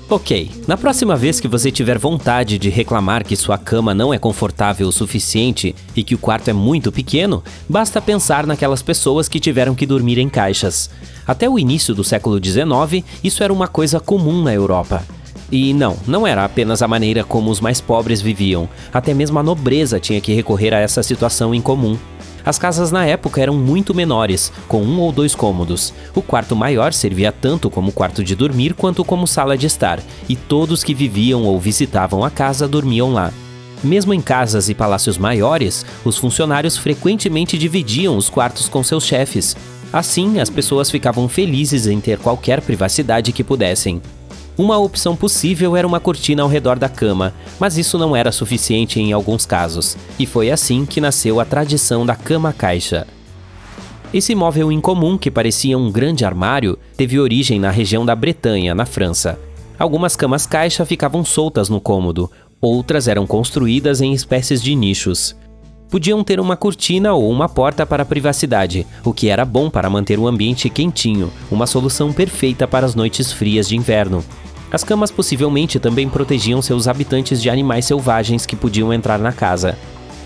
Ok, na próxima vez que você tiver vontade de reclamar que sua cama não é confortável o suficiente e que o quarto é muito pequeno, basta pensar naquelas pessoas que tiveram que dormir em caixas. Até o início do século XIX, isso era uma coisa comum na Europa. E não era apenas a maneira como os mais pobres viviam, até mesmo a nobreza tinha que recorrer a essa situação incomum. As casas na época eram muito menores, com 1 ou 2 cômodos. O quarto maior servia tanto como quarto de dormir quanto como sala de estar, e todos que viviam ou visitavam a casa dormiam lá. Mesmo em casas e palácios maiores, os funcionários frequentemente dividiam os quartos com seus chefes. Assim, as pessoas ficavam felizes em ter qualquer privacidade que pudessem. Uma opção possível era uma cortina ao redor da cama, mas isso não era suficiente em alguns casos, e foi assim que nasceu a tradição da cama-caixa. Esse móvel incomum, que parecia um grande armário, teve origem na região da Bretanha, na França. Algumas camas-caixa ficavam soltas no cômodo, outras eram construídas em espécies de nichos. Podiam ter uma cortina ou uma porta para a privacidade, o que era bom para manter o ambiente quentinho, uma solução perfeita para as noites frias de inverno. As camas possivelmente também protegiam seus habitantes de animais selvagens que podiam entrar na casa.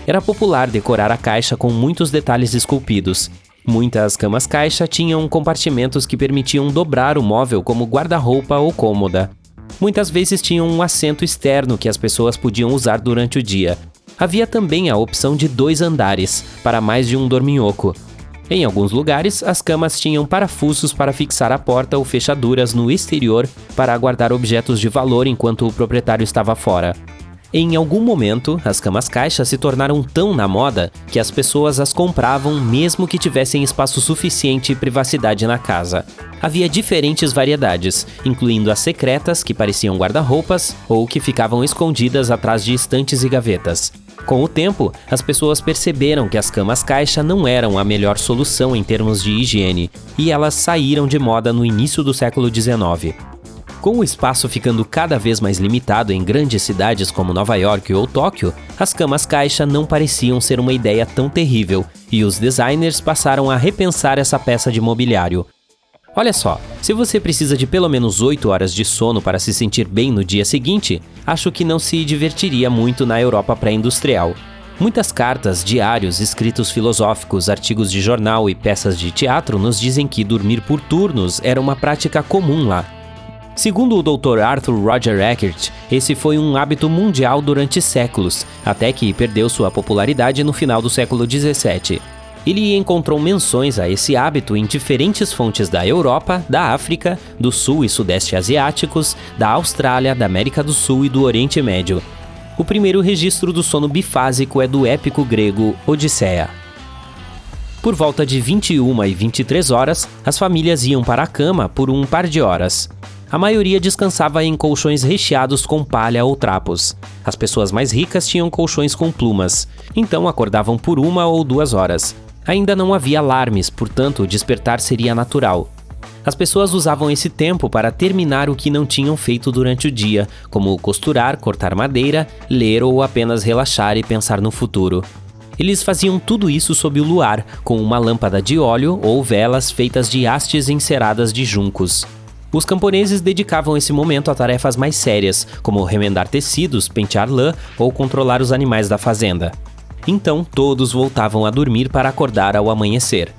Era popular decorar a caixa com muitos detalhes esculpidos. Muitas camas-caixa tinham compartimentos que permitiam dobrar o móvel como guarda-roupa ou cômoda. Muitas vezes tinham um assento externo que as pessoas podiam usar durante o dia. Havia também a opção de 2 andares, para mais de um dorminhoco. Em alguns lugares, as camas tinham parafusos para fixar a porta ou fechaduras no exterior para guardar objetos de valor enquanto o proprietário estava fora. Em algum momento, as camas-caixa se tornaram tão na moda que as pessoas as compravam mesmo que tivessem espaço suficiente e privacidade na casa. Havia diferentes variedades, incluindo as secretas, que pareciam guarda-roupas, ou que ficavam escondidas atrás de estantes e gavetas. Com o tempo, as pessoas perceberam que as camas-caixa não eram a melhor solução em termos de higiene, e elas saíram de moda no início do século XIX. Com o espaço ficando cada vez mais limitado em grandes cidades como Nova York ou Tóquio, as camas-caixa não pareciam ser uma ideia tão terrível, e os designers passaram a repensar essa peça de mobiliário. Olha só, se você precisa de pelo menos 8 horas de sono para se sentir bem no dia seguinte, acho que não se divertiria muito na Europa pré-industrial. Muitas cartas, diários, escritos filosóficos, artigos de jornal e peças de teatro nos dizem que dormir por turnos era uma prática comum lá. Segundo o Dr. Arthur Roger Eckert, esse foi um hábito mundial durante séculos, até que perdeu sua popularidade no final do século XVII. Ele encontrou menções a esse hábito em diferentes fontes da Europa, da África, do Sul e Sudeste Asiáticos, da Austrália, da América do Sul e do Oriente Médio. O primeiro registro do sono bifásico é do épico grego Odisseia. Por volta de 21 e 23 horas, as famílias iam para a cama por um par de horas. A maioria descansava em colchões recheados com palha ou trapos. As pessoas mais ricas tinham colchões com plumas, então acordavam por 1 ou 2 horas. Ainda não havia alarmes, portanto o despertar seria natural. As pessoas usavam esse tempo para terminar o que não tinham feito durante o dia, como costurar, cortar madeira, ler ou apenas relaxar e pensar no futuro. Eles faziam tudo isso sob o luar, com uma lâmpada de óleo ou velas feitas de hastes enceradas de juncos. Os camponeses dedicavam esse momento a tarefas mais sérias, como remendar tecidos, pentear lã ou controlar os animais da fazenda. Então, todos voltavam a dormir para acordar ao amanhecer.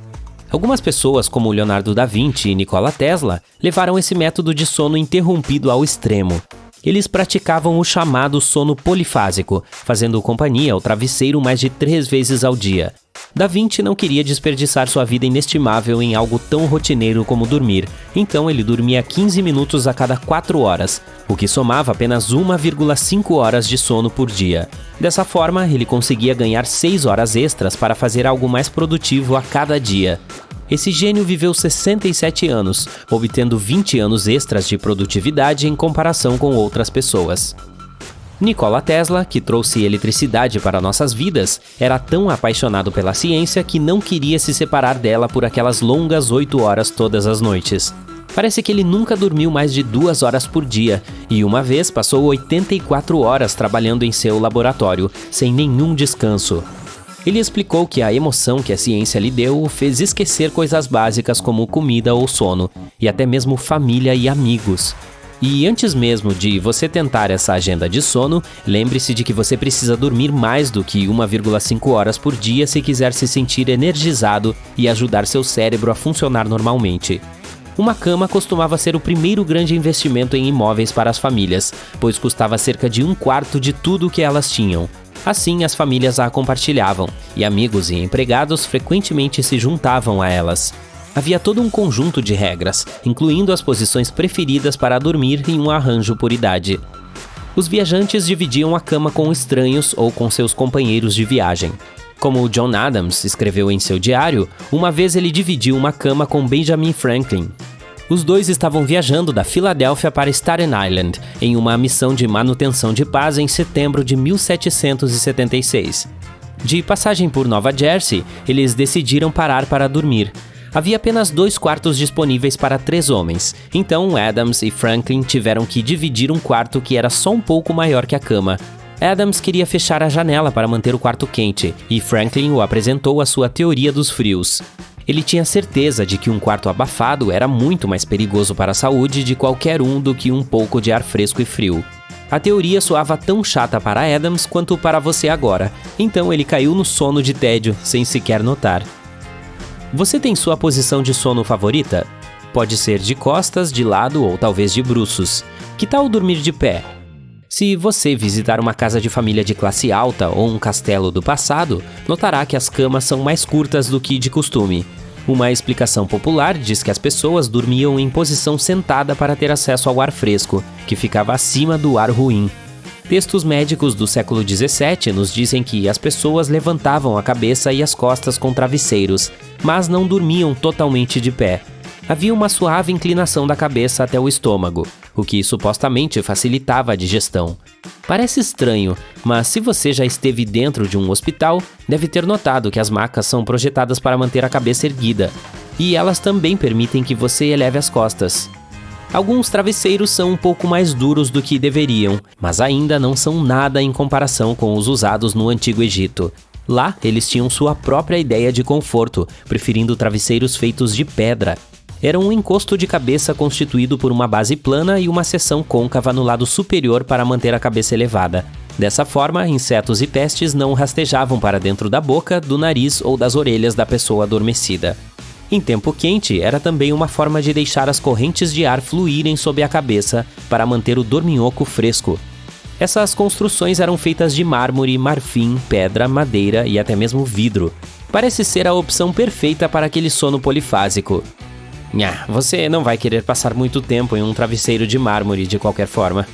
Algumas pessoas, como Leonardo da Vinci e Nikola Tesla, levaram esse método de sono interrompido ao extremo. Eles praticavam o chamado sono polifásico, fazendo companhia ao travesseiro mais de 3 vezes ao dia. Da Vinci não queria desperdiçar sua vida inestimável em algo tão rotineiro como dormir, então ele dormia 15 minutos a cada 4 horas, o que somava apenas 1,5 horas de sono por dia. Dessa forma, ele conseguia ganhar 6 horas extras para fazer algo mais produtivo a cada dia. Esse gênio viveu 67 anos, obtendo 20 anos extras de produtividade em comparação com outras pessoas. Nikola Tesla, que trouxe eletricidade para nossas vidas, era tão apaixonado pela ciência que não queria se separar dela por aquelas longas 8 horas todas as noites. Parece que ele nunca dormiu mais de 2 horas por dia, e uma vez passou 84 horas trabalhando em seu laboratório, sem nenhum descanso. Ele explicou que a emoção que a ciência lhe deu o fez esquecer coisas básicas como comida ou sono, e até mesmo família e amigos. E antes mesmo de você tentar essa agenda de sono, lembre-se de que você precisa dormir mais do que 1,5 horas por dia se quiser se sentir energizado e ajudar seu cérebro a funcionar normalmente. Uma cama costumava ser o primeiro grande investimento em imóveis para as famílias, pois custava cerca de 1/4 de tudo o que elas tinham. Assim, as famílias a compartilhavam, e amigos e empregados frequentemente se juntavam a elas. Havia todo um conjunto de regras, incluindo as posições preferidas para dormir em um arranjo por idade. Os viajantes dividiam a cama com estranhos ou com seus companheiros de viagem. Como John Adams escreveu em seu diário, uma vez ele dividiu uma cama com Benjamin Franklin. Os dois estavam viajando da Filadélfia para Staten Island, em uma missão de manutenção de paz em setembro de 1776. De passagem por Nova Jersey, eles decidiram parar para dormir. Havia apenas 2 quartos disponíveis para 3 homens, então Adams e Franklin tiveram que dividir um quarto que era só um pouco maior que a cama. Adams queria fechar a janela para manter o quarto quente, e Franklin o apresentou a sua teoria dos frios. Ele tinha certeza de que um quarto abafado era muito mais perigoso para a saúde de qualquer um do que um pouco de ar fresco e frio. A teoria soava tão chata para Adams quanto para você agora, então ele caiu no sono de tédio, sem sequer notar. Você tem sua posição de sono favorita? Pode ser de costas, de lado ou talvez de bruços. Que tal dormir de pé? Se você visitar uma casa de família de classe alta ou um castelo do passado, notará que as camas são mais curtas do que de costume. Uma explicação popular diz que as pessoas dormiam em posição sentada para ter acesso ao ar fresco, que ficava acima do ar ruim. Textos médicos do século XVII nos dizem que as pessoas levantavam a cabeça e as costas com travesseiros, mas não dormiam totalmente de pé. Havia uma suave inclinação da cabeça até o estômago, o que supostamente facilitava a digestão. Parece estranho, mas se você já esteve dentro de um hospital, deve ter notado que as macas são projetadas para manter a cabeça erguida, e elas também permitem que você eleve as costas. Alguns travesseiros são um pouco mais duros do que deveriam, mas ainda não são nada em comparação com os usados no Antigo Egito. Lá, eles tinham sua própria ideia de conforto, preferindo travesseiros feitos de pedra. Era um encosto de cabeça constituído por uma base plana e uma seção côncava no lado superior para manter a cabeça elevada. Dessa forma, insetos e pestes não rastejavam para dentro da boca, do nariz ou das orelhas da pessoa adormecida. Em tempo quente, era também uma forma de deixar as correntes de ar fluírem sob a cabeça para manter o dorminhoco fresco. Essas construções eram feitas de mármore, marfim, pedra, madeira e até mesmo vidro. Parece ser a opção perfeita para aquele sono polifásico. Você não vai querer passar muito tempo em um travesseiro de mármore de qualquer forma.